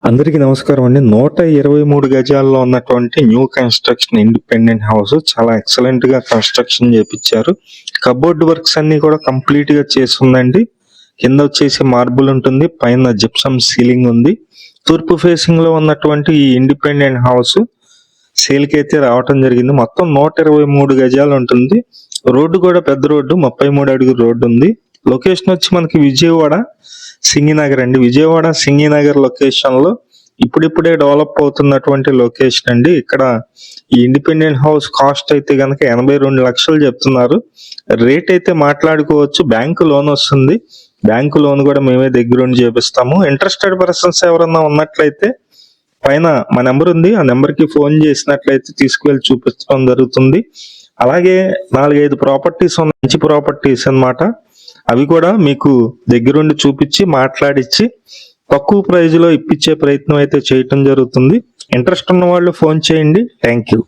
అందరికీ నమస్కారం అండి. 123 గజాల్లో ఉన్నటువంటి న్యూ కన్‌స్ట్రక్షన్ ఇండిపెండెంట్ హౌస్ చాలా ఎక్సలెంట్‌గా కన్‌స్ట్రక్షన్ చేపిచ్చారు. కబోర్డ్ వర్క్స్ అన్నీ కూడా కంప్లీట్‌గా చేసుందండి. కింద వచ్చేసి మార్బుల్ ఉంటుంది. పైన జిప్సమ్ సీలింగ్ ఉంది. తూర్పు ఫేసింగ్‌లో ఉన్నటువంటి ఈ ఇండిపెండెంట్ హౌస్ సేల్‌కైతే రావటం జరిగింది. మొత్తం 123 గజాలు ఉంటుంది. రోడ్డు కూడా పెద్ద రోడ్డు, 33 అడుగుల రోడ్డు ఉంది. లొకేషన్ వచ్చి మనకి విజయవాడ సింగినగర్ అండి. విజయవాడ సింగినగర్ లొకేషన్ లో ఇప్పుడిప్పుడే డెవలప్ అవుతున్నటువంటి లొకేషన్ అండి. ఇక్కడ ఈ ఇండిపెండెంట్ హౌస్ కాస్ట్ అయితే గనక 82 లక్షలు చెప్తున్నారు. రేట్ అయితే మాట్లాడుకోవచ్చు. బ్యాంకు లోన్ వస్తుంది. బ్యాంకు లోన్ కూడా మేమే దగ్గరుండి చేపిస్తాము. ఇంట్రెస్టెడ్ పర్సన్స్ ఎవరన్నా ఉన్నట్లయితే పైన మా నెంబర్ ఉంది. ఆ నెంబర్ కి ఫోన్ చేసినట్లయితే తీసుకువెళ్ళి చూపించడం జరుగుతుంది. అలాగే 4-5 ప్రాపర్టీస్ ఉన్నాయి. మంచి ప్రాపర్టీస్ అన్నమాట. అవి కూడా మీకు దగ్గరుండి చూపించి మాట్లాడిచ్చి తక్కువ ప్రైజ్ లో ఇప్పించే ప్రయత్నం అయితే చేయటం జరుగుతుంది. ఇంట్రెస్ట్ ఉన్న వాళ్ళు ఫోన్ చేయండి. Thank you.